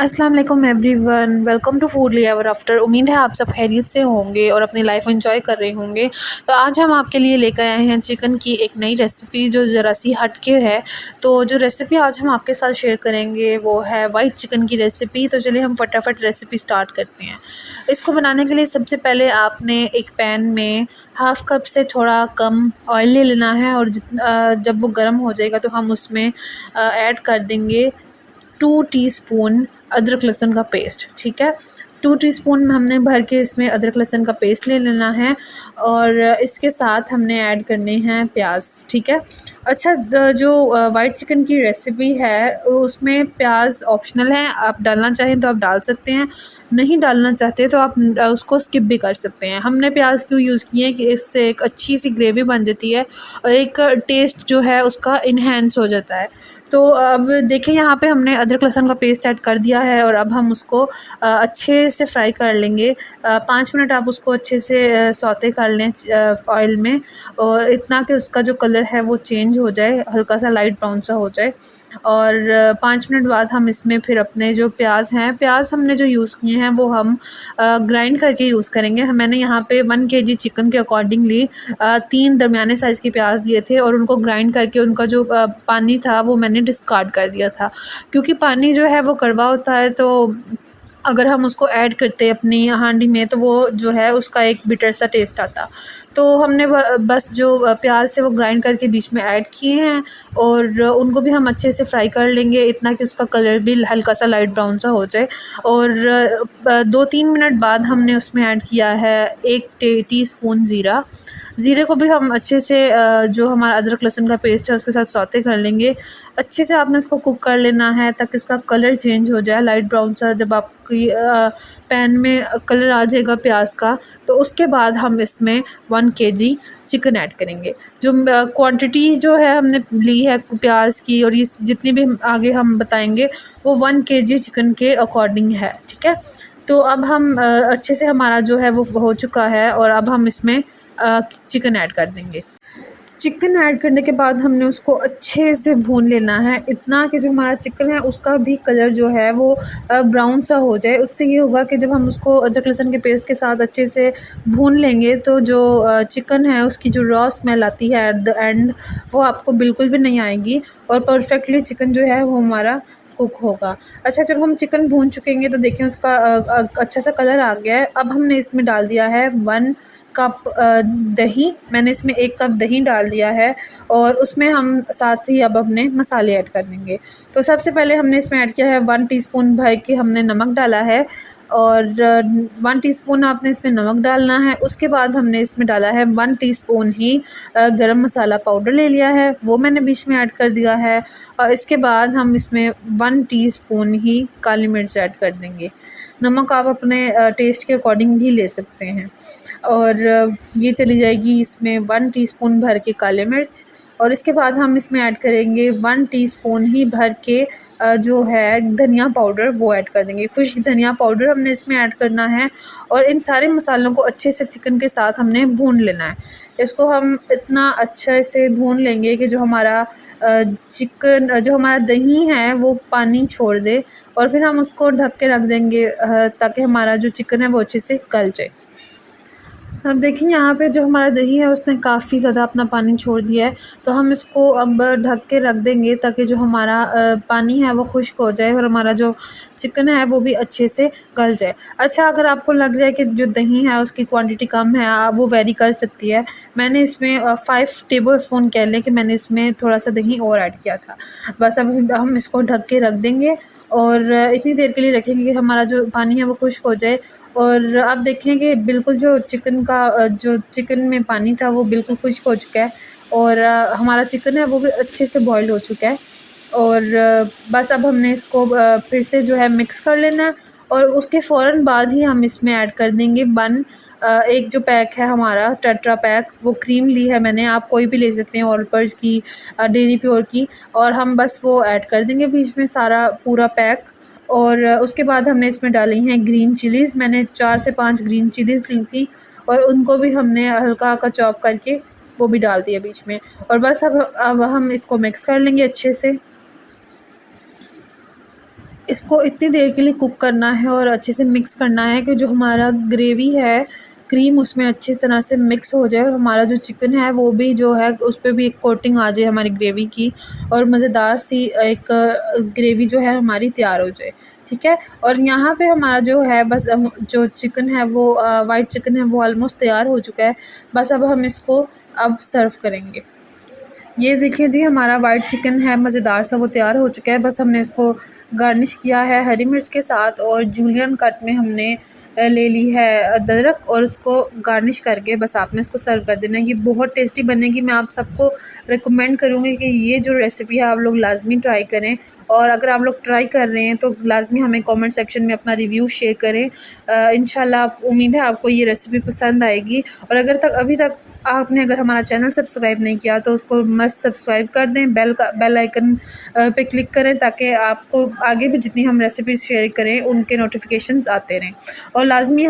अस्सलाम वालेकुम everyone, welcome to Food Ever After. उम्मीद है आप सब खैरियत से होंगे और अपनी लाइफ एंजॉय कर रहे होंगे। तो आज हम आपके लिए लेकर आए हैं चिकन की एक नई रेसिपी जो ज़रा सी हटके है। तो जो रेसिपी आज हम आपके साथ शेयर करेंगे वो है वाइट चिकन की रेसिपी। तो चलिए हम फटाफट रेसिपी स्टार्ट करते हैं। इसको बनाने के लिए सबसे पहले आपने एक पैन में हाफ़ कप से थोड़ा कम ऑयल ले लेना है और जब वो गर्म हो जाएगा तो हम उसमें ऐड कर देंगे 2 टीस्पून अदरक लहसुन का पेस्ट। ठीक है, 2 टीस्पून हमने भर के इसमें अदरक लहसुन का पेस्ट ले लेना है और इसके साथ हमने ऐड करने हैं प्याज। ठीक है। अच्छा, जो वाइट चिकन की रेसिपी है उसमें प्याज ऑप्शनल है, आप डालना चाहें तो आप डाल सकते हैं, नहीं डालना चाहते तो आप उसको स्किप भी कर सकते हैं। हमने प्याज क्यों यूज़ किए कि इससे एक अच्छी सी ग्रेवी बन जाती है और एक टेस्ट जो है उसका इन्हेंस हो जाता है। तो अब देखिए यहाँ पे हमने अदरक लहसुन का पेस्ट ऐड कर दिया है और अब हम उसको अच्छे से फ्राई कर लेंगे। 5 मिनट आप उसको अच्छे से सौते कर लें ऑयल में, और इतना कि उसका जो कलर है वो चेंज हो जाए, हल्का सा लाइट ब्राउन सा हो जाए। और 5 मिनट बाद हम इसमें फिर अपने जो प्याज हैं, प्याज हमने जो यूज़ किए हैं वो हम ग्राइंड करके यूज़ करेंगे। मैंने यहाँ पे 1 केजी चिकन के अकॉर्डिंगली 3 दरमियाने साइज़ के प्याज लिए थे और उनको ग्राइंड करके उनका जो पानी था वो मैंने डिस्कार्ड कर दिया था, क्योंकि पानी जो है वो कड़वा होता है। तो अगर हम उसको ऐड करते अपनी हांडी में तो वो जो है उसका एक बिटर सा टेस्ट आता। तो हमने बस जो प्याज थे वो ग्राइंड करके बीच में ऐड किए हैं और उनको भी हम अच्छे से फ्राई कर लेंगे, इतना कि उसका कलर भी हल्का सा लाइट ब्राउन सा हो जाए। और 2-3 मिनट बाद हमने उसमें ऐड किया है 1 टीस्पून ज़ीरा। ज़ीरे को भी हम अच्छे से जो हमारा अदरक लहसुन का पेस्ट है उसके साथ सौते कर लेंगे। अच्छे से आपने इसको कुक कर लेना है ताकि इसका कलर चेंज हो जाए लाइट ब्राउन सा। जब आपकी पैन में कलर आ जाएगा प्याज का, तो उसके बाद हम इसमें 1 केजी चिकन ऐड करेंगे। जो क्वांटिटी जो है हमने ली है प्याज की और ये जितनी भी आगे हम बताएंगे वो 1 केजी चिकन के अकॉर्डिंग है। ठीक है। तो अब हम अच्छे से हमारा जो है वो हो चुका है और अब हम इसमें चिकन ऐड कर देंगे। चिकन ऐड करने के बाद हमने उसको अच्छे से भून लेना है, इतना कि जो हमारा चिकन है उसका भी कलर जो है वो ब्राउन सा हो जाए। उससे ये होगा कि जब हम उसको अदरक लहसुन के पेस्ट के साथ अच्छे से भून लेंगे तो जो चिकन है उसकी जो रॉ स्मेल आती है एट द एंड वो आपको बिल्कुल भी नहीं आएगी और परफेक्टली चिकन जो है वो हमारा कुक होगा। अच्छा, जब हम चिकन भून चुकेंगे तो देखिए उसका अच्छा सा कलर आ गया है। अब हमने इसमें डाल दिया है 1 कप दही। मैंने इसमें 1 कप दही डाल दिया है और उसमें हम साथ ही अब अपने मसाले ऐड कर देंगे। तो सबसे पहले हमने इसमें ऐड किया है 1 टीस्पून भर के हमने नमक डाला है और 1 टीस्पून आपने इसमें नमक डालना है। उसके बाद हमने इसमें डाला है 1 टीस्पून ही गरम मसाला पाउडर ले लिया है, वो मैंने बीच में ऐड कर दिया है। और इसके बाद हम इसमें 1 टीस्पून ही काली मिर्च ऐड कर देंगे। नमक आप अपने टेस्ट के अकॉर्डिंग भी ले सकते हैं। और ये चली जाएगी इसमें 1 टीस्पून भर के काली मिर्च। और इसके बाद हम इसमें ऐड करेंगे 1 टीस्पून ही भर के जो है धनिया पाउडर, वो ऐड कर देंगे। खुश्क धनिया पाउडर हमने इसमें ऐड करना है और इन सारे मसालों को अच्छे से चिकन के साथ हमने भून लेना है। इसको हम इतना अच्छे से भून लेंगे कि जो हमारा चिकन जो हमारा दही है वो पानी छोड़ दे और फिर हम उसको ढक के रख देंगे ताकि हमारा जो चिकन है वो अच्छे से गल जाए। अब देखिए यहाँ पे जो हमारा दही है उसने काफ़ी ज़्यादा अपना पानी छोड़ दिया है, तो हम इसको अब ढक के रख देंगे ताकि जो हमारा पानी है वो खुश्क हो जाए और हमारा जो चिकन है वो भी अच्छे से गल जाए। अच्छा, अगर आपको लग रहा है कि जो दही है उसकी क्वांटिटी कम है, वो वेरी कर सकती है। मैंने इसमें 5 टेबल स्पून कह लें कि मैंने इसमें थोड़ा सा दही और ऐड किया था। बस अब हम इसको ढक के रख देंगे और इतनी देर के लिए रखेंगे कि हमारा जो पानी है वो खुश्क हो जाए। और आप देखें कि बिल्कुल जो चिकन का जो चिकन में पानी था वो बिल्कुल खुश्क हो चुका है और हमारा चिकन है वो भी अच्छे से बॉयल हो चुका है। और बस अब हमने इसको फिर से जो है मिक्स कर लेना है और उसके फ़ौरन बाद ही हम इसमें ऐड कर देंगे एक जो पैक है हमारा टेट्रा पैक, वो क्रीम ली है मैंने, आप कोई भी ले सकते हैं, ऑलपर्स की, डेयरी प्योर की। और हम बस वो ऐड कर देंगे बीच में सारा पूरा पैक। और उसके बाद हमने इसमें डाली हैं ग्रीन चिलीज़। मैंने 4 से 5 ग्रीन चिलीज़ ली थी और उनको भी हमने हल्का-हल्का चॉप करके वो भी डाल दिया बीच में। और बस अब हम इसको मिक्स कर लेंगे अच्छे से। इसको इतनी देर के लिए कुक करना है और अच्छे से मिक्स करना है कि जो हमारा ग्रेवी है, क्रीम उसमें अच्छी तरह से मिक्स हो जाए और हमारा जो चिकन है वो भी जो है उस पे भी एक कोटिंग आ जाए हमारी ग्रेवी की, और मज़ेदार सी एक ग्रेवी जो है हमारी तैयार हो जाए। ठीक है, और यहाँ पे हमारा जो है बस जो चिकन है वो वाइट चिकन है वो ऑलमोस्ट तैयार हो चुका है। बस अब हम इसको अब सर्व करेंगे। ये देखिए जी, हमारा वाइट चिकन है मज़ेदार सा, वो तैयार हो चुका है। बस हमने इसको गार्निश किया है हरी मिर्च के साथ, और जूलियन कट में हमने ले ली है अदरक, और उसको गार्निश करके बस आपने इसको सर्व कर देना है। ये बहुत टेस्टी बनेगी। मैं आप सबको रिकमेंड करूँगी कि ये जो रेसिपी है आप लोग लाज़मी ट्राई करें, और अगर आप लोग ट्राई कर रहे हैं तो लाज़मी हमें कमेंट सेक्शन में अपना रिव्यू शेयर करें। इंशाल्लाह उम्मीद है आपको ये रेसिपी पसंद आएगी। और अभी तक आपने अगर हमारा चैनल सब्सक्राइब नहीं किया तो उसको मस्ट सब्सक्राइब कर दें, बेल आइकन पे क्लिक करें, ताकि आपको आगे भी जितनी हम रेसिपीज़ शेयर करें उनके नोटिफिकेशंस आते रहें। और लाजमी